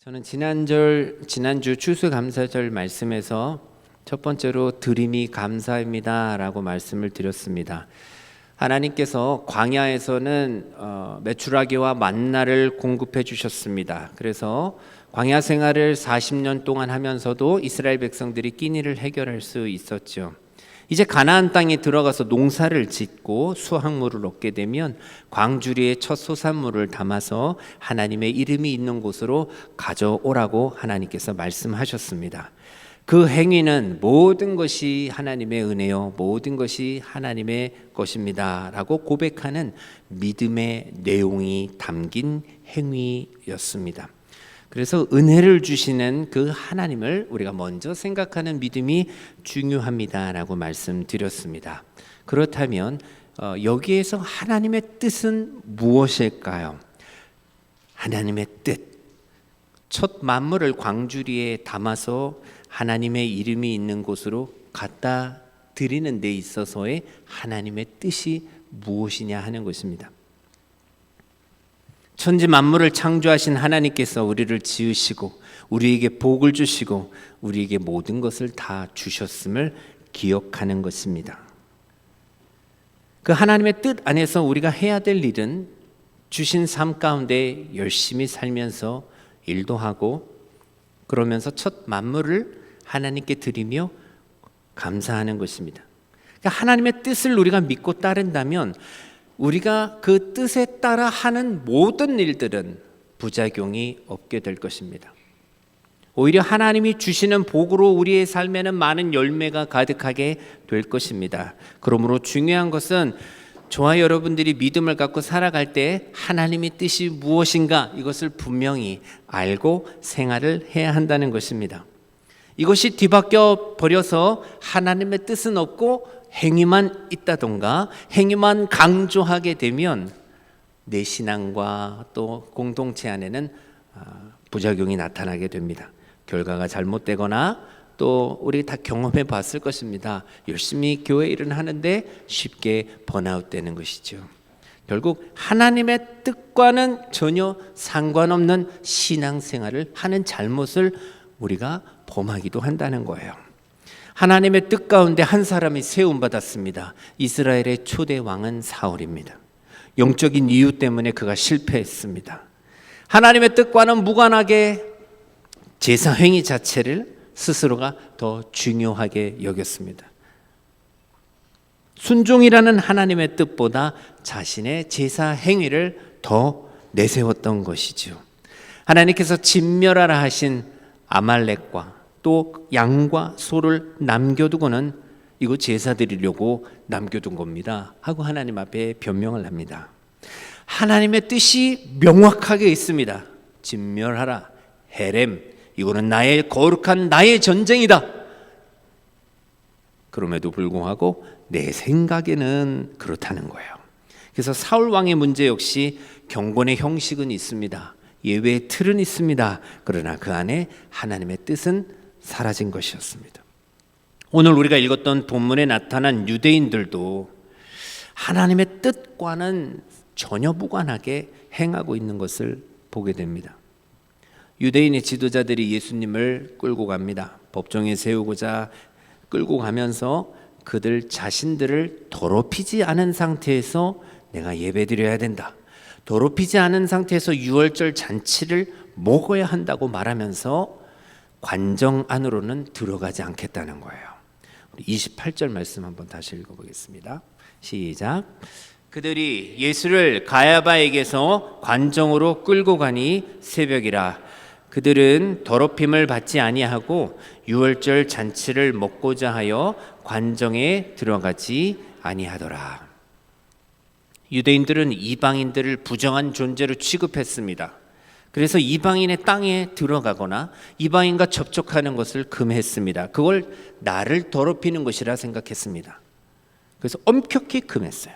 저는 지난주 추수감사절 말씀에서 첫 번째로 드림이 감사입니다 라고 말씀을 드렸습니다. 하나님께서 광야에서는 메추라기와 만나를 공급해 주셨습니다. 그래서 광야 생활을 40년 동안 하면서도 이스라엘 백성들이 끼니를 해결할 수 있었죠. 이제 가나안 땅에 들어가서 농사를 짓고 수확물을 얻게 되면 광주리에 첫 소산물을 담아서 하나님의 이름이 있는 곳으로 가져오라고 하나님께서 말씀하셨습니다. 그 행위는 모든 것이 하나님의 은혜요, 모든 것이 하나님의 것입니다 라고 고백하는 믿음의 내용이 담긴 행위였습니다. 그래서 은혜를 주시는 그 하나님을 우리가 먼저 생각하는 믿음이 중요합니다라고 말씀드렸습니다. 그렇다면 여기에서 하나님의 뜻은 무엇일까요? 하나님의 뜻, 첫 만물을 광주리에 담아서 하나님의 이름이 있는 곳으로 갖다 드리는 데 있어서의 하나님의 뜻이 무엇이냐 하는 것입니다. 천지 만물을 창조하신 하나님께서 우리를 지으시고 우리에게 복을 주시고 우리에게 모든 것을 다 주셨음을 기억하는 것입니다. 그 하나님의 뜻 안에서 우리가 해야 될 일은 주신 삶 가운데 열심히 살면서 일도 하고 그러면서 첫 만물을 하나님께 드리며 감사하는 것입니다. 그러니까 하나님의 뜻을 우리가 믿고 따른다면 우리가 그 뜻에 따라 하는 모든 일들은 부작용이 없게 될 것입니다. 오히려 하나님이 주시는 복으로 우리의 삶에는 많은 열매가 가득하게 될 것입니다. 그러므로 중요한 것은 저와 여러분들이 믿음을 갖고 살아갈 때 하나님의 뜻이 무엇인가 이것을 분명히 알고 생활을 해야 한다는 것입니다. 이것이 뒤바뀌어 버려서 하나님의 뜻은 없고 행위만 있다던가 행위만 강조하게 되면 내 신앙과 또 공동체 안에는 부작용이 나타나게 됩니다. 결과가 잘못되거나 또 우리 다 경험해 봤을 것입니다. 열심히 교회 일은 하는데 쉽게 번아웃 되는 것이죠. 결국 하나님의 뜻과는 전혀 상관없는 신앙생활을 하는 잘못을 우리가 범하기도 한다는 거예요. 하나님의 뜻 가운데 한 사람이 세움받았습니다. 이스라엘의 초대 왕은 사울입니다. 영적인 이유 때문에 그가 실패했습니다. 하나님의 뜻과는 무관하게 제사 행위 자체를 스스로가 더 중요하게 여겼습니다. 순종이라는 하나님의 뜻보다 자신의 제사 행위를 더 내세웠던 것이죠. 하나님께서 진멸하라 하신 아말렉과 또 양과 소를 남겨두고는 이거 제사 드리려고 남겨둔 겁니다 하고 하나님 앞에 변명을 합니다. 하나님의 뜻이 명확하게 있습니다. 진멸하라, 헤렘, 이거는 나의 거룩한 나의 전쟁이다. 그럼에도 불구하고 내 생각에는 그렇다는 거예요. 그래서 사울 왕의 문제 역시 경건의 형식은 있습니다. 예외의 틀은 있습니다. 그러나 그 안에 하나님의 뜻은 사라진 것이었습니다. 오늘 우리가 읽었던 본문에 나타난 유대인들도 하나님의 뜻과는 전혀 무관하게 행하고 있는 것을 보게 됩니다. 유대인의 지도자들이 예수님을 끌고 갑니다. 법정에 세우고자 끌고 가면서 그들 자신들을 더럽히지 않은 상태에서 내가 예배드려야 된다. 더럽히지 않은 상태에서 유월절 잔치를 먹어야 한다고 말하면서 관정 안으로는 들어가지 않겠다는 거예요. 우리 28절 말씀 한번 다시 읽어보겠습니다. 시작. 그들이 예수를 가야바에게서 관정으로 끌고 가니 새벽이라. 그들은 더럽힘을 받지 아니하고 유월절 잔치를 먹고자 하여 관정에 들어가지 아니하더라. 유대인들은 이방인들을 부정한 존재로 취급했습니다. 그래서 이방인의 땅에 들어가거나 이방인과 접촉하는 것을 금했습니다. 그걸 나를 더럽히는 것이라 생각했습니다. 그래서 엄격히 금했어요.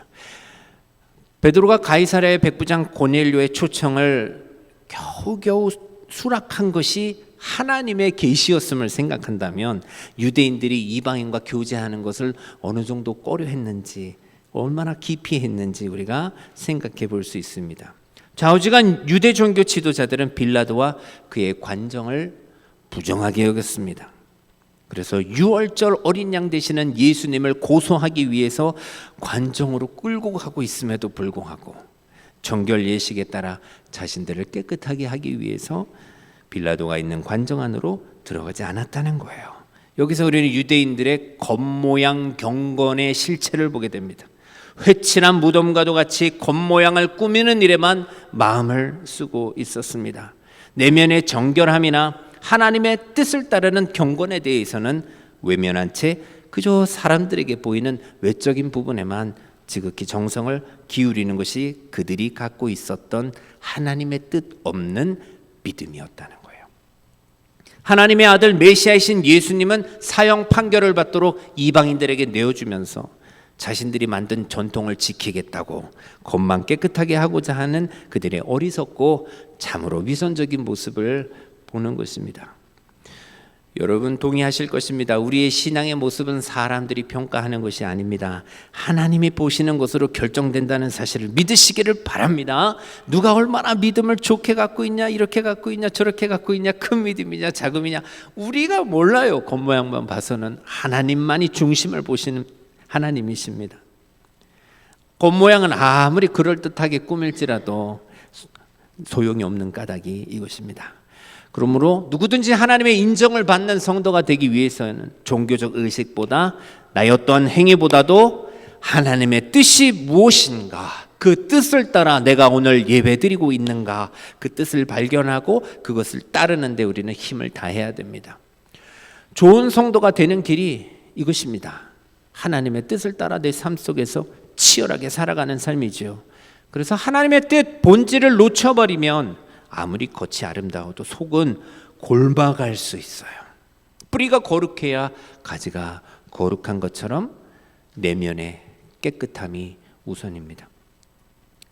베드로가 가이사랴의 백부장 고넬료의 초청을 겨우겨우 수락한 것이 하나님의 계시였음을 생각한다면 유대인들이 이방인과 교제하는 것을 어느 정도 꺼려했는지 얼마나 기피 했는지 우리가 생각해 볼 수 있습니다. 좌우지간 유대 종교 지도자들은 빌라도와 그의 관정을 부정하게 여겼습니다. 그래서 유월절 어린 양 되시는 예수님을 고소하기 위해서 관정으로 끌고 가고 있음에도 불구하고 정결 예식에 따라 자신들을 깨끗하게 하기 위해서 빌라도가 있는 관정 안으로 들어가지 않았다는 거예요. 여기서 우리는 유대인들의 겉모양 경건의 실체를 보게 됩니다. 회칠한 무덤과도 같이 겉모양을 꾸미는 일에만 마음을 쓰고 있었습니다. 내면의 정결함이나 하나님의 뜻을 따르는 경건에 대해서는 외면한 채 그저 사람들에게 보이는 외적인 부분에만 지극히 정성을 기울이는 것이 그들이 갖고 있었던 하나님의 뜻 없는 믿음이었다는 거예요. 하나님의 아들 메시아이신 예수님은 사형 판결을 받도록 이방인들에게 내어주면서 자신들이 만든 전통을 지키겠다고 겉만 깨끗하게 하고자 하는 그들의 어리석고 참으로 위선적인 모습을 보는 것입니다. 여러분 동의하실 것입니다. 우리의 신앙의 모습은 사람들이 평가하는 것이 아닙니다. 하나님이 보시는 것으로 결정된다는 사실을 믿으시기를 바랍니다. 누가 얼마나 믿음을 좋게 갖고 있냐, 이렇게 갖고 있냐, 저렇게 갖고 있냐, 큰 믿음이냐, 작음이냐, 우리가 몰라요. 겉모양만 봐서는. 하나님만이 중심을 보시는 하나님이십니다. 겉모양은 아무리 그럴듯하게 꾸밀지라도 소용이 없는 까닭이 이것입니다. 그러므로 누구든지 하나님의 인정을 받는 성도가 되기 위해서는 종교적 의식보다 나의 어떤 행위보다도 하나님의 뜻이 무엇인가, 그 뜻을 따라 내가 오늘 예배드리고 있는가, 그 뜻을 발견하고 그것을 따르는 데 우리는 힘을 다해야 됩니다. 좋은 성도가 되는 길이 이것입니다. 하나님의 뜻을 따라 내 삶 속에서 치열하게 살아가는 삶이죠. 그래서 하나님의 뜻 본질을 놓쳐버리면 아무리 겉이 아름다워도 속은 골마갈 수 있어요. 뿌리가 거룩해야 가지가 거룩한 것처럼 내면의 깨끗함이 우선입니다.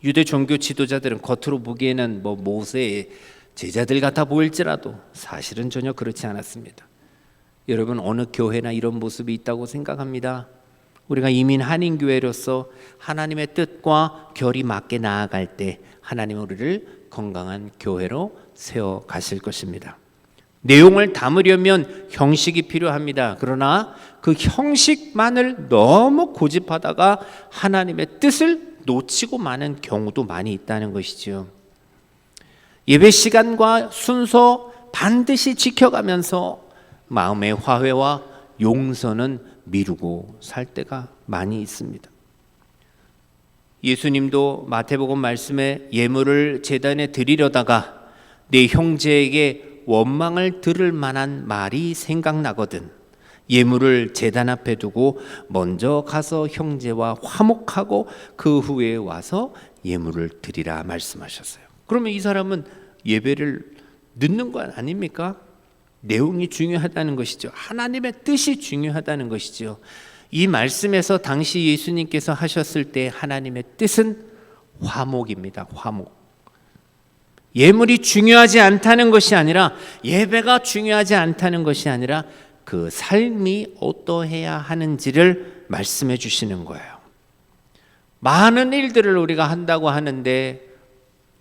유대 종교 지도자들은 겉으로 보기에는 모세의 제자들 같아 보일지라도 사실은 전혀 그렇지 않았습니다. 여러분 어느 교회나 이런 모습이 있다고 생각합니다. 우리가 이민 한인교회로서 하나님의 뜻과 결이 맞게 나아갈 때 하나님은 우리를 건강한 교회로 세워 가실 것입니다. 내용을 담으려면 형식이 필요합니다. 그러나 그 형식만을 너무 고집하다가 하나님의 뜻을 놓치고 마는 경우도 많이 있다는 것이죠. 예배 시간과 순서 반드시 지켜가면서 마음의 화해와 용서는 미루고 살 때가 많이 있습니다. 예수님도 마태복음 말씀에 예물을 제단에 드리려다가 내 형제에게 원망을 들을 만한 말이 생각나거든 예물을 제단 앞에 두고 먼저 가서 형제와 화목하고 그 후에 와서 예물을 드리라 말씀하셨어요. 그러면 이 사람은 예배를 늦는 거 아닙니까? 내용이 중요하다는 것이죠. 하나님의 뜻이 중요하다는 것이죠. 이 말씀에서 당시 예수님께서 하셨을 때 하나님의 뜻은 화목입니다. 화목. 예물이 중요하지 않다는 것이 아니라, 예배가 중요하지 않다는 것이 아니라 그 삶이 어떠해야 하는지를 말씀해 주시는 거예요. 많은 일들을 우리가 한다고 하는데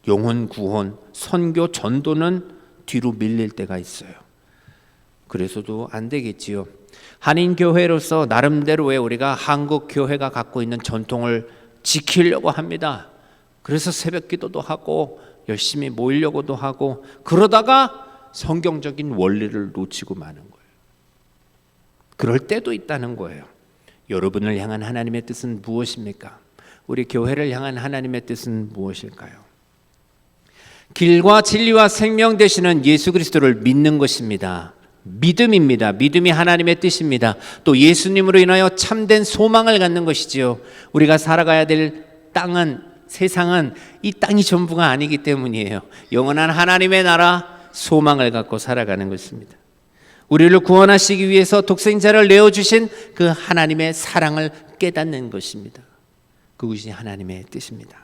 영혼 구원, 선교, 전도는 뒤로 밀릴 때가 있어요. 그래서도 안 되겠지요. 한인교회로서 나름대로의 우리가 한국교회가 갖고 있는 전통을 지키려고 합니다. 그래서 새벽기도도 하고 열심히 모이려고도 하고, 그러다가 성경적인 원리를 놓치고 마는 거예요. 그럴 때도 있다는 거예요. 여러분을 향한 하나님의 뜻은 무엇입니까? 우리 교회를 향한 하나님의 뜻은 무엇일까요? 길과 진리와 생명 되시는 예수 그리스도를 믿는 것입니다. 믿음입니다. 믿음이 하나님의 뜻입니다. 또 예수님으로 인하여 참된 소망을 갖는 것이지요. 우리가 살아가야 될 땅은, 세상은 이 땅이 전부가 아니기 때문이에요. 영원한 하나님의 나라, 소망을 갖고 살아가는 것입니다. 우리를 구원하시기 위해서 독생자를 내어주신 그 하나님의 사랑을 깨닫는 것입니다. 그것이 하나님의 뜻입니다.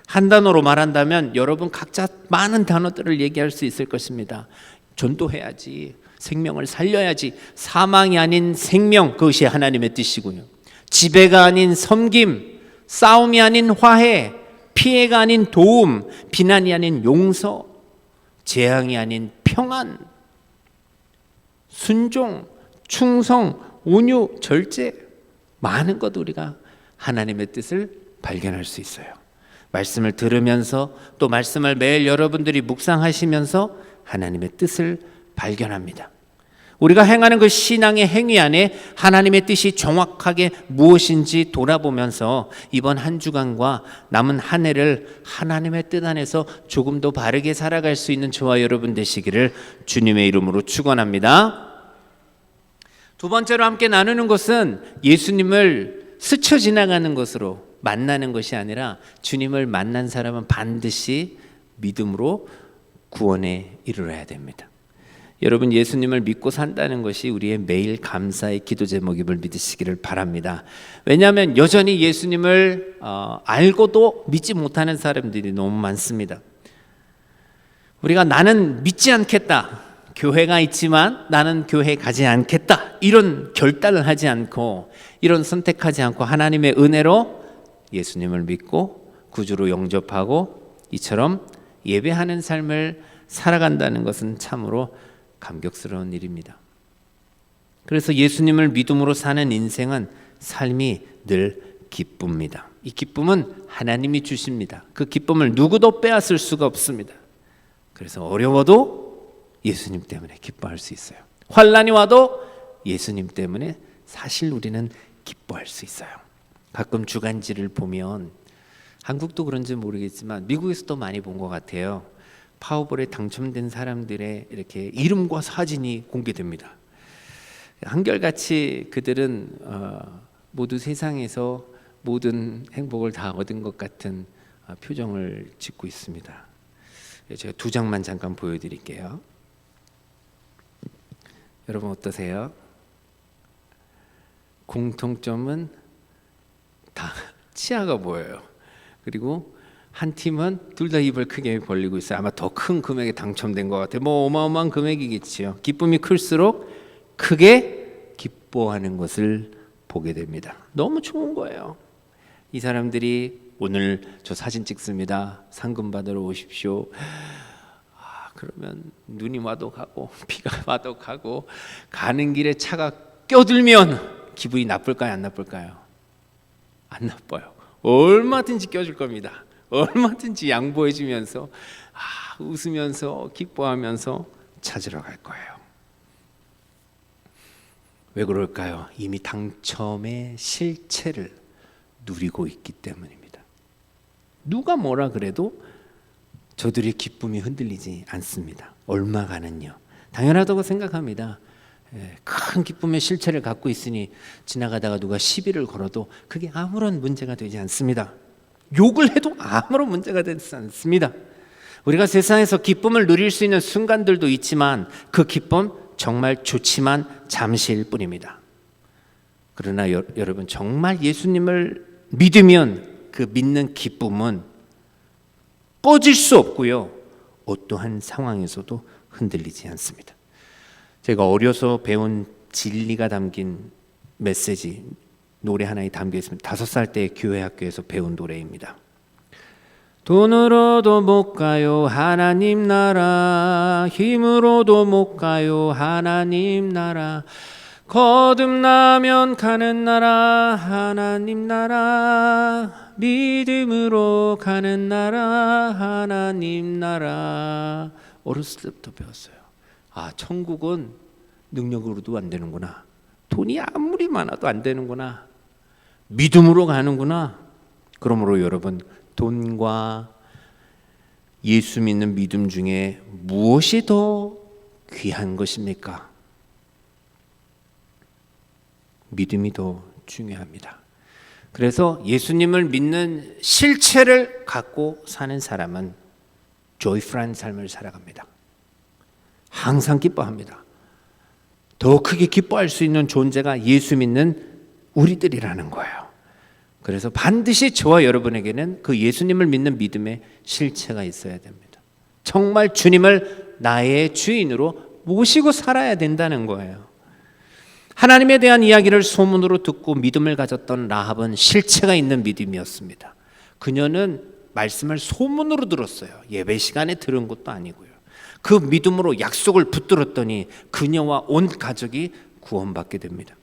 한 단어로 말한다면 여러분 각자 많은 단어들을 얘기할 수 있을 것입니다. 전도해야지, 생명을 살려야지, 사망이 아닌 생명, 그것이 하나님의 뜻이고요. 지배가 아닌 섬김, 싸움이 아닌 화해, 피해가 아닌 도움, 비난이 아닌 용서, 재앙이 아닌 평안, 순종, 충성, 온유, 절제, 많은 것 우리가 하나님의 뜻을 발견할 수 있어요. 말씀을 들으면서 또 말씀을 매일 여러분들이 묵상하시면서 하나님의 뜻을 발견합니다. 우리가 행하는 그 신앙의 행위 안에 하나님의 뜻이 정확하게 무엇인지 돌아보면서 이번 한 주간과 남은 한 해를 하나님의 뜻 안에서 조금 더 바르게 살아갈 수 있는 저와 여러분 되시기를 주님의 이름으로 축원합니다. 두 번째로 함께 나누는 것은 예수님을 스쳐 지나가는 것으로 만나는 것이 아니라 주님을 만난 사람은 반드시 믿음으로 구원에 이르러야 됩니다. 여러분, 예수님을 믿고 산다는 것이 우리의 매일 감사의 기도 제목임을 믿으시기를 바랍니다. 왜냐하면 여전히 예수님을 알고도 믿지 못하는 사람들이 너무 많습니다. 우리가 나는 믿지 않겠다, 교회가 있지만 나는 교회 가지 않겠다, 이런 결단을 하지 않고, 이런 선택하지 않고 하나님의 은혜로 예수님을 믿고 구주로 영접하고 이처럼 예배하는 삶을 살아간다는 것은 참으로 감격스러운 일입니다. 그래서 예수님을 믿음으로 사는 인생은 삶이 늘 기쁩니다. 이 기쁨은 하나님이 주십니다. 그 기쁨을 누구도 빼앗을 수가 없습니다. 그래서 어려워도 예수님 때문에 기뻐할 수 있어요. 환난이 와도 예수님 때문에 사실 우리는 기뻐할 수 있어요. 가끔 주간지를 보면, 한국도 그런지 모르겠지만 미국에서도 많이 본 것 같아요. 파워볼에 당첨된 사람들의 이렇게 이름과 사진이 공개됩니다. 한결같이 그들은 모두 세상에서 모든 행복을 다 얻은 것 같은 표정을 짓고 있습니다. 제가 두 장만 잠깐 보여드릴게요. 여러분 어떠세요? 공통점은 다 치아가 보여요. 그리고 한 팀은 둘 다 입을 크게 벌리고 있어요. 아마 더 큰 금액에 당첨된 것 같아요. 뭐 어마어마한 금액이겠지요. 기쁨이 클수록 크게 기뻐하는 것을 보게 됩니다. 너무 좋은 거예요. 이 사람들이 오늘 저 사진 찍습니다, 상금 받으러 오십시오. 그러면 눈이 와도 가고 비가 와도 가고, 가는 길에 차가 껴들면 기분이 나쁠까요, 안 나쁠까요? 안 나빠요. 얼마든지 껴줄 겁니다. 얼마든지 양보해 주면서 웃으면서 기뻐하면서 찾으러 갈 거예요. 왜 그럴까요? 이미 당첨의 실체를 누리고 있기 때문입니다. 누가 뭐라 그래도 저들의 기쁨이 흔들리지 않습니다. 얼마간은요. 당연하다고 생각합니다. 큰 기쁨의 실체를 갖고 있으니 지나가다가 누가 시비를 걸어도 그게 아무런 문제가 되지 않습니다. 욕을 해도 아무런 문제가 되지 않습니다. 우리가 세상에서 기쁨을 누릴 수 있는 순간들도 있지만 그 기쁨 정말 좋지만 잠시일 뿐입니다. 그러나 여러분, 정말 예수님을 믿으면 그 믿는 기쁨은 꺼질 수 없고요, 어떠한 상황에서도 흔들리지 않습니다. 제가 어려서 배운 진리가 담긴 메시지, 노래 하나에 담겨 있습니다. 5살 때 교회 학교에서 배운 노래입니다. 돈으로도 못 가요 하나님 나라, 힘으로도 못 가요 하나님 나라, 거듭나면 가는 나라 하나님 나라, 믿음으로 가는 나라 하나님 나라. 어렸을 때부터 배웠어요. 천국은 능력으로도 안 되는구나, 돈이 아무리 많아도 안 되는구나, 믿음으로 가는구나. 그러므로 여러분, 돈과 예수 믿는 믿음 중에 무엇이 더 귀한 것입니까? 믿음이 더 중요합니다. 그래서 예수님을 믿는 실체를 갖고 사는 사람은 조이풀한 삶을 살아갑니다. 항상 기뻐합니다. 더 크게 기뻐할 수 있는 존재가 예수 믿는 우리들이라는 거예요. 그래서 반드시 저와 여러분에게는 그 예수님을 믿는 믿음의 실체가 있어야 됩니다. 정말 주님을 나의 주인으로 모시고 살아야 된다는 거예요. 하나님에 대한 이야기를 소문으로 듣고 믿음을 가졌던 라합은 실체가 있는 믿음이었습니다. 그녀는 말씀을 소문으로 들었어요. 예배 시간에 들은 것도 아니고요. 그 믿음으로 약속을 붙들었더니 그녀와 온 가족이 구원받게 됩니다.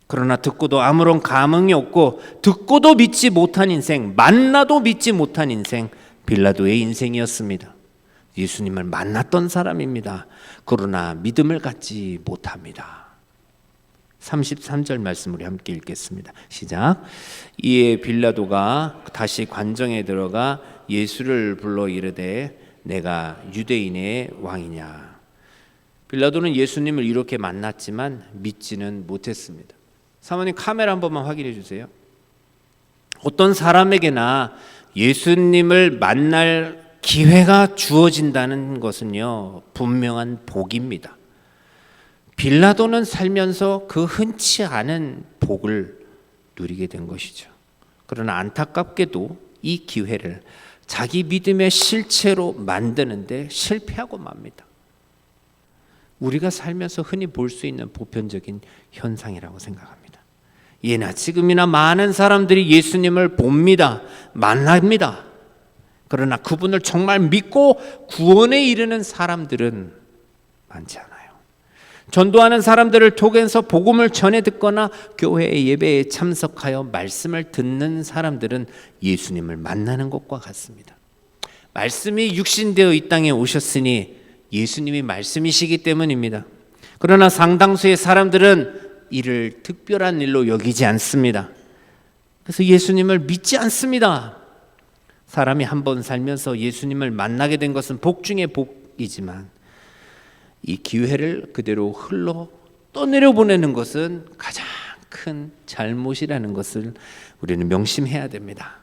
그러나 듣고도 아무런 감흥이 없고 듣고도 믿지 못한 인생, 만나도 믿지 못한 인생, 빌라도의 인생이었습니다. 예수님을 만났던 사람입니다. 그러나 믿음을 갖지 못합니다. 33절 말씀 우리 함께 읽겠습니다. 시작. 이에 빌라도가 다시 관정에 들어가 예수를 불러 이르되 내가 유대인의 왕이냐. 빌라도는 예수님을 이렇게 만났지만 믿지는 못했습니다. 사모님 카메라 한 번만 확인해 주세요. 어떤 사람에게나 예수님을 만날 기회가 주어진다는 것은요, 분명한 복입니다. 빌라도는 살면서 그 흔치 않은 복을 누리게 된 것이죠. 그러나 안타깝게도 이 기회를 자기 믿음의 실체로 만드는데 실패하고 맙니다. 우리가 살면서 흔히 볼 수 있는 보편적인 현상이라고 생각합니다. 예나 지금이나 많은 사람들이 예수님을 봅니다. 만납니다. 그러나 그분을 정말 믿고 구원에 이르는 사람들은 많지 않아요. 전도하는 사람들을 통해서 복음을 전해 듣거나 교회 예배에 참석하여 말씀을 듣는 사람들은 예수님을 만나는 것과 같습니다. 말씀이 육신되어 이 땅에 오셨으니 예수님이 말씀이시기 때문입니다. 그러나 상당수의 사람들은 이를 특별한 일로 여기지 않습니다. 그래서 예수님을 믿지 않습니다. 사람이 한 번 살면서 예수님을 만나게 된 것은 복 중에 복이지만 이 기회를 그대로 흘러 떠내려 보내는 것은 가장 큰 잘못이라는 것을 우리는 명심해야 됩니다.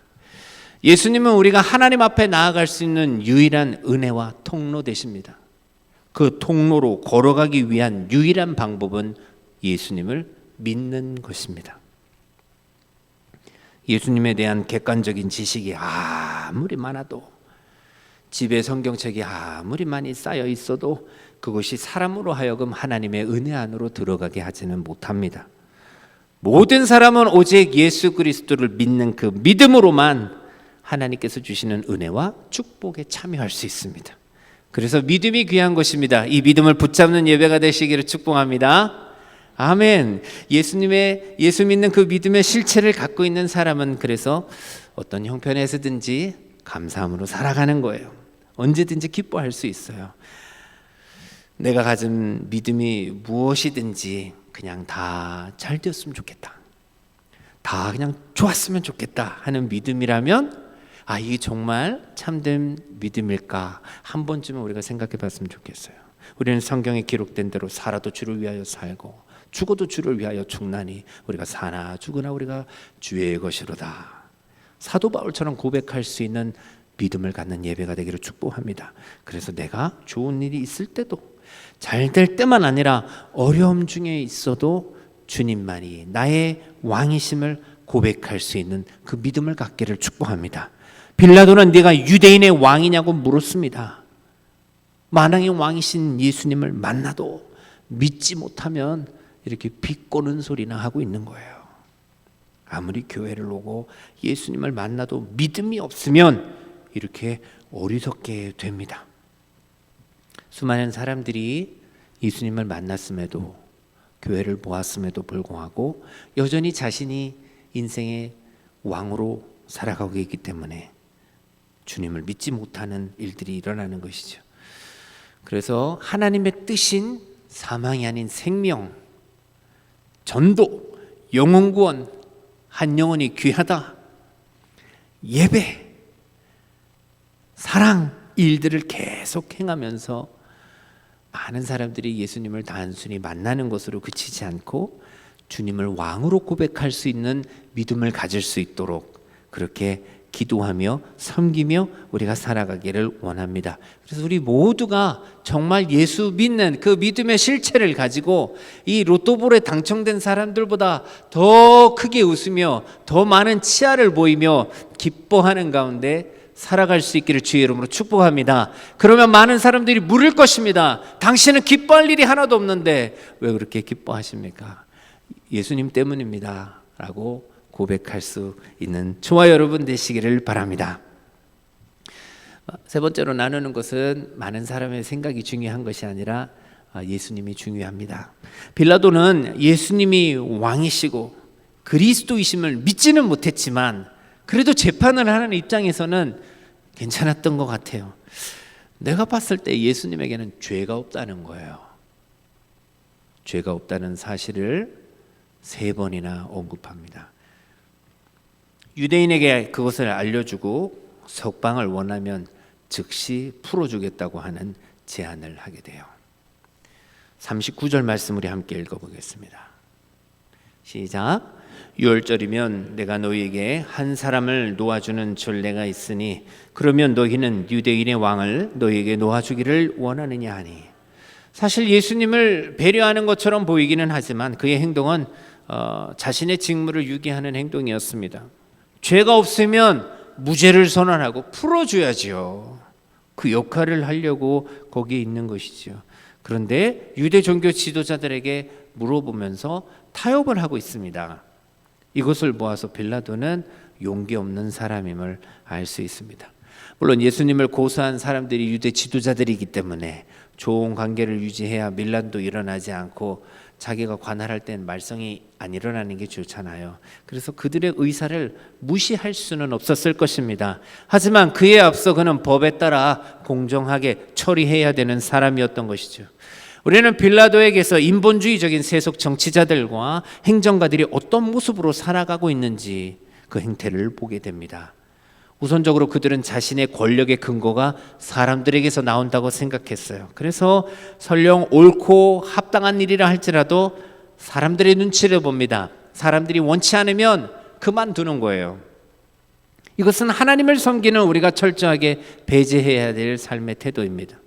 예수님은 우리가 하나님 앞에 나아갈 수 있는 유일한 은혜와 통로 되십니다. 그 통로로 걸어가기 위한 유일한 방법은 예수님을 믿는 것입니다. 예수님에 대한 객관적인 지식이 아무리 많아도, 집에 성경책이 아무리 많이 쌓여 있어도 그것이 사람으로 하여금 하나님의 은혜 안으로 들어가게 하지는 못합니다. 모든 사람은 오직 예수 그리스도를 믿는 그 믿음으로만 하나님께서 주시는 은혜와 축복에 참여할 수 있습니다. 그래서 믿음이 귀한 것입니다. 이 믿음을 붙잡는 예배가 되시기를 축복합니다. 아멘. 예수 믿는 그 믿음의 실체를 갖고 있는 사람은 그래서 어떤 형편에서든지 감사함으로 살아가는 거예요. 언제든지 기뻐할 수 있어요. 내가 가진 믿음이 무엇이든지 그냥 다 잘 되었으면 좋겠다, 다 그냥 좋았으면 좋겠다 하는 믿음이라면 이게 정말 참된 믿음일까 한 번쯤은 우리가 생각해 봤으면 좋겠어요. 우리는 성경에 기록된 대로 살아도 주를 위하여 살고 죽어도 주를 위하여 죽나니 우리가 사나 죽으나 우리가 주의 것이로다. 사도 바울처럼 고백할 수 있는 믿음을 갖는 예배가 되기를 축복합니다. 그래서 내가 좋은 일이 있을 때도, 잘 될 때만 아니라 어려움 중에 있어도 주님만이 나의 왕이심을 고백할 수 있는 그 믿음을 갖기를 축복합니다. 빌라도는 네가 유대인의 왕이냐고 물었습니다. 만왕의 왕이신 예수님을 만나도 믿지 못하면 이렇게 비꼬는 소리나 하고 있는 거예요. 아무리 교회를 오고 예수님을 만나도 믿음이 없으면 이렇게 어리석게 됩니다. 수많은 사람들이 예수님을 만났음에도, 교회를 보았음에도 불구하고 여전히 자신이 인생의 왕으로 살아가고 있기 때문에 주님을 믿지 못하는 일들이 일어나는 것이죠. 그래서 하나님의 뜻인 사망이 아닌 생명, 전도, 영혼구원, 한 영혼이 귀하다, 예배, 사랑, 일들을 계속 행하면서 많은 사람들이 예수님을 단순히 만나는 것으로 그치지 않고 주님을 왕으로 고백할 수 있는 믿음을 가질 수 있도록 그렇게 기도하며 섬기며 우리가 살아가기를 원합니다. 그래서 우리 모두가 정말 예수 믿는 그 믿음의 실체를 가지고 이 로또볼에 당첨된 사람들보다 더 크게 웃으며 더 많은 치아를 보이며 기뻐하는 가운데 살아갈 수 있기를 주의 이름으로 축복합니다. 그러면 많은 사람들이 물을 것입니다. 당신은 기뻐할 일이 하나도 없는데 왜 그렇게 기뻐하십니까? 예수님 때문입니다 라고 고백할 수 있는 저와 여러분 되시기를 바랍니다. 세 번째로 나누는 것은 많은 사람의 생각이 중요한 것이 아니라 예수님이 중요합니다. 빌라도는 예수님이 왕이시고 그리스도이심을 믿지는 못했지만 그래도 재판을 하는 입장에서는 괜찮았던 것 같아요. 내가 봤을 때 예수님에게는 죄가 없다는 거예요. 죄가 없다는 사실을 3번이나 언급합니다. 유대인에게 그것을 알려주고 석방을 원하면 즉시 풀어주겠다고 하는 제안을 하게 돼요. 39절 말씀 우리 함께 읽어보겠습니다. 시작. 6월절이면 내가 너희에게 한 사람을 놓아주는 전례가 있으니 그러면 너희는 유대인의 왕을 너희에게 놓아주기를 원하느냐 하니. 사실 예수님을 배려하는 것처럼 보이기는 하지만 그의 행동은 자신의 직무를 유기하는 행동이었습니다. 죄가 없으면 무죄를 선언하고 풀어줘야지요. 그 역할을 하려고 거기에 있는 것이지요. 그런데 유대 종교 지도자들에게 물어보면서 타협을 하고 있습니다. 이것을 보아서 빌라도는 용기 없는 사람임을 알 수 있습니다. 물론 예수님을 고소한 사람들이 유대 지도자들이기 때문에 좋은 관계를 유지해야 밀란도 일어나지 않고 자기가 관할할 땐 말썽이 안 일어나는 게 좋잖아요. 그래서 그들의 의사를 무시할 수는 없었을 것입니다. 하지만 그에 앞서 그는 법에 따라 공정하게 처리해야 되는 사람이었던 것이죠. 우리는 빌라도에게서 인본주의적인 세속 정치자들과 행정가들이 어떤 모습으로 살아가고 있는지 그 행태를 보게 됩니다. 우선적으로 그들은 자신의 권력의 근거가 사람들에게서 나온다고 생각했어요. 그래서 설령 옳고 합당한 일이라 할지라도 사람들의 눈치를 봅니다. 사람들이 원치 않으면 그만두는 거예요. 이것은 하나님을 섬기는 우리가 철저하게 배제해야 될 삶의 태도입니다.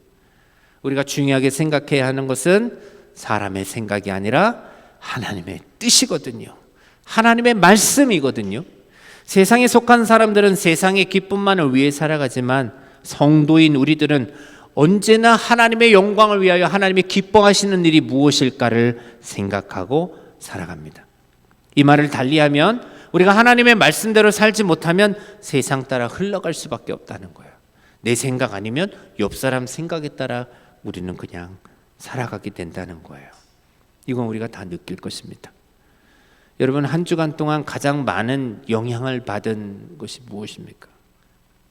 우리가 중요하게 생각해야 하는 것은 사람의 생각이 아니라 하나님의 뜻이거든요. 하나님의 말씀이거든요. 세상에 속한 사람들은 세상의 기쁨만을 위해 살아가지만 성도인 우리들은 언제나 하나님의 영광을 위하여 하나님이 기뻐하시는 일이 무엇일까를 생각하고 살아갑니다. 이 말을 달리하면 우리가 하나님의 말씀대로 살지 못하면 세상 따라 흘러갈 수밖에 없다는 거예요. 내 생각 아니면 옆 사람 생각에 따라 우리는 그냥 살아가게 된다는 거예요. 이건 우리가 다 느낄 것입니다. 여러분, 한 주간 동안 가장 많은 영향을 받은 것이 무엇입니까?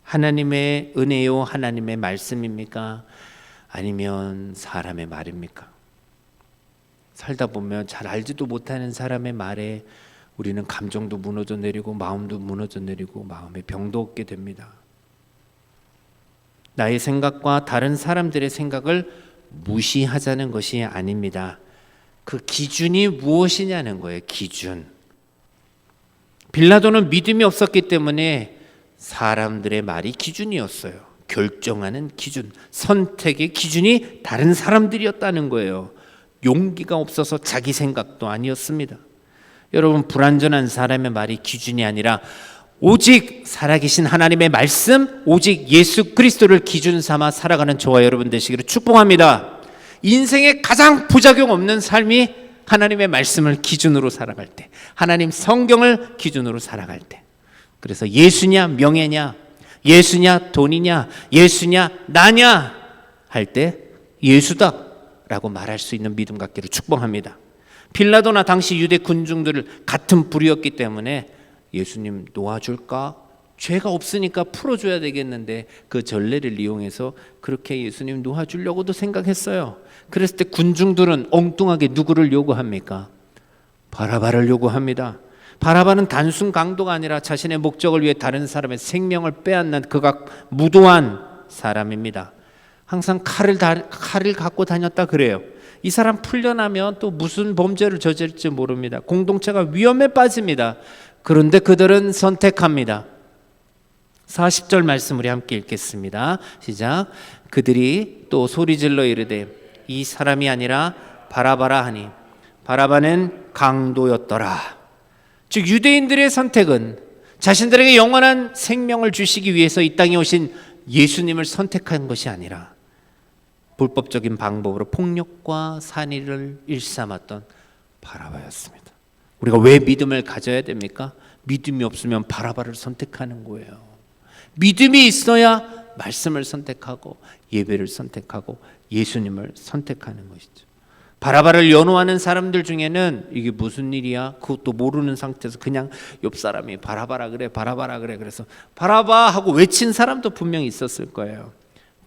하나님의 은혜요, 하나님의 말씀입니까? 아니면 사람의 말입니까? 살다 보면 잘 알지도 못하는 사람의 말에 우리는 감정도 무너져 내리고 마음도 무너져 내리고 마음에 병도 얻게 됩니다. 나의 생각과 다른 사람들의 생각을 무시하자는 것이 아닙니다. 그 기준이 무엇이냐는 거예요. 기준. 빌라도는 믿음이 없었기 때문에 사람들의 말이 기준이었어요. 결정하는 기준, 선택의 기준이 다른 사람들이었다는 거예요. 용기가 없어서 자기 생각도 아니었습니다. 여러분, 불완전한 사람의 말이 기준이 아니라 오직 살아계신 하나님의 말씀, 오직 예수 그리스도를 기준 삼아 살아가는 저와 여러분 되시기를 축복합니다. 인생에 가장 부작용 없는 삶이 하나님의 말씀을 기준으로 살아갈 때, 하나님 성경을 기준으로 살아갈 때, 그래서 예수냐 명예냐, 예수냐 돈이냐, 예수냐 나냐 할 때 예수다 라고 말할 수 있는 믿음 갖기를 축복합니다. 빌라도나 당시 유대 군중들을 같은 부류였기 때문에 예수님 놓아줄까? 죄가 없으니까 풀어줘야 되겠는데 그 전례를 이용해서 그렇게 예수님 놓아주려고도 생각했어요. 그랬을 때 군중들은 엉뚱하게 누구를 요구합니까? 바라바를 요구합니다. 바라바는 단순 강도가 아니라 자신의 목적을 위해 다른 사람의 생명을 빼앗는 극악 무도한 사람입니다. 항상 칼을 갖고 다녔다 그래요. 이 사람 풀려나면 또 무슨 범죄를 저질지 모릅니다. 공동체가 위험에 빠집니다. 그런데 그들은 선택합니다. 40절 말씀 우리 함께 읽겠습니다. 시작. 그들이 또 소리질러 이르되 이 사람이 아니라 바라바라 하니 바라바는 강도였더라. 즉 유대인들의 선택은 자신들에게 영원한 생명을 주시기 위해서 이 땅에 오신 예수님을 선택한 것이 아니라 불법적인 방법으로 폭력과 산의를 일삼았던 바라바였습니다. 우리가 왜 믿음을 가져야 됩니까? 믿음이 없으면 바라바를 선택하는 거예요. 믿음이 있어야 말씀을 선택하고 예배를 선택하고 예수님을 선택하는 것이죠. 바라바를 연호하는 사람들 중에는 이게 무슨 일이야? 그것도 모르는 상태에서 그냥 옆 사람이 바라바라 그래, 바라바라 그래. 그래서 바라바 하고 외친 사람도 분명히 있었을 거예요.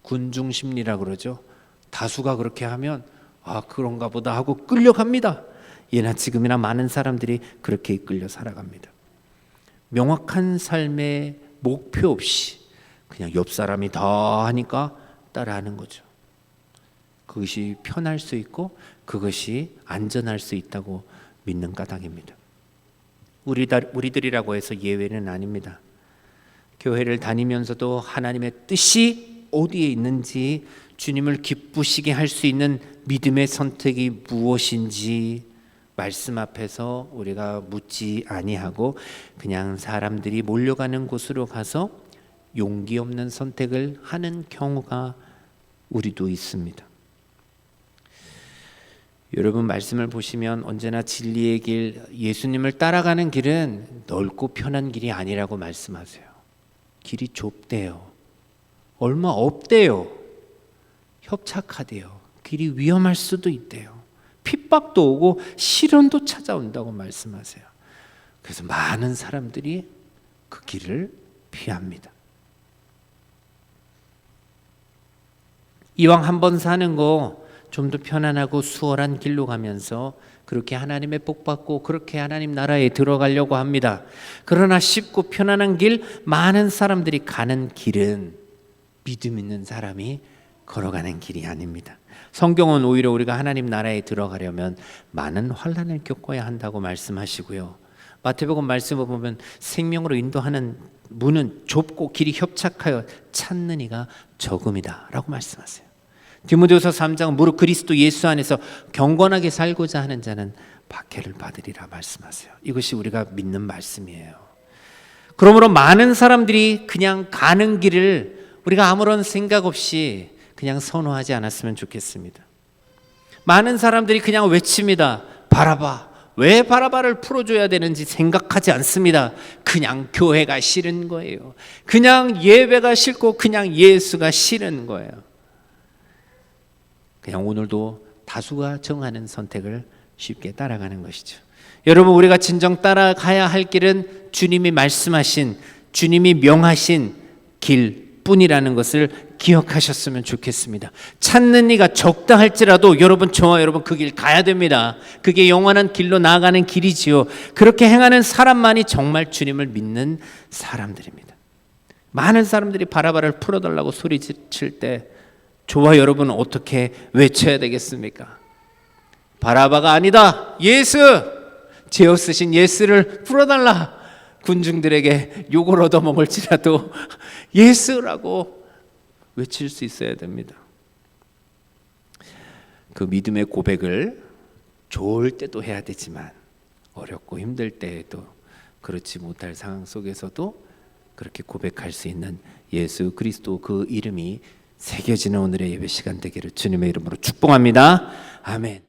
군중 심리라 그러죠. 다수가 그렇게 하면 아, 그런가 보다 하고 끌려갑니다. 예나 지금이나 많은 사람들이 그렇게 이끌려 살아갑니다. 명확한 삶의 목표 없이 그냥 옆 사람이 다 하니까 따라하는 거죠. 그것이 편할 수 있고 그것이 안전할 수 있다고 믿는 까닭입니다. 우리들이라고 해서 예외는 아닙니다. 교회를 다니면서도 하나님의 뜻이 어디에 있는지, 주님을 기쁘시게 할 수 있는 믿음의 선택이 무엇인지 말씀 앞에서 우리가 묻지 아니하고 그냥 사람들이 몰려가는 곳으로 가서 용기 없는 선택을 하는 경우가 우리도 있습니다. 여러분 말씀을 보시면 언제나 진리의 길, 예수님을 따라가는 길은 넓고 편한 길이 아니라고 말씀하세요. 길이 좁대요. 얼마 없대요. 협착하대요. 길이 위험할 수도 있대요. 핍박도 오고 시련도 찾아온다고 말씀하세요. 그래서 많은 사람들이 그 길을 피합니다. 이왕 한번 사는 거 좀 더 편안하고 수월한 길로 가면서 그렇게 하나님의 복 받고 그렇게 하나님 나라에 들어가려고 합니다. 그러나 쉽고 편안한 길, 많은 사람들이 가는 길은 믿음 있는 사람이 걸어가는 길이 아닙니다. 성경은 오히려 우리가 하나님 나라에 들어가려면 많은 환난을 겪어야 한다고 말씀하시고요. 마태복음 말씀을 보면 생명으로 인도하는 문은 좁고 길이 협착하여 찾는 이가 적음이다 라고 말씀하세요. 디모데후서 3장은 무릇 그리스도 예수 안에서 경건하게 살고자 하는 자는 박해를 받으리라 말씀하세요. 이것이 우리가 믿는 말씀이에요. 그러므로 많은 사람들이 그냥 가는 길을 우리가 아무런 생각 없이 그냥 선호하지 않았으면 좋겠습니다. 많은 사람들이 그냥 외칩니다. 바라바. 왜 바라바를 풀어줘야 되는지 생각하지 않습니다. 그냥 교회가 싫은 거예요. 그냥 예배가 싫고 그냥 예수가 싫은 거예요. 그냥 오늘도 다수가 정하는 선택을 쉽게 따라가는 것이죠. 여러분, 우리가 진정 따라가야 할 길은 주님이 말씀하신, 주님이 명하신 길뿐이라는 것을 기억하셨으면 좋겠습니다. 찾는 이가 적다 할지라도 여러분, 저와 여러분 그 길 가야 됩니다. 그게 영원한 길로 나아가는 길이지요. 그렇게 행하는 사람만이 정말 주님을 믿는 사람들입니다. 많은 사람들이 바라바를 풀어달라고 소리칠 때 저와 여러분은 어떻게 외쳐야 되겠습니까? 바라바가 아니다. 예수! 죄 없으신 예수를 풀어달라. 군중들에게 욕을 얻어먹을지라도 예수라고 외칠 수 있어야 됩니다. 그 믿음의 고백을 좋을 때도 해야 되지만 어렵고 힘들 때에도, 그렇지 못할 상황 속에서도 그렇게 고백할 수 있는 예수 그리스도, 그 이름이 새겨지는 오늘의 예배 시간 되기를 주님의 이름으로 축복합니다. 아멘.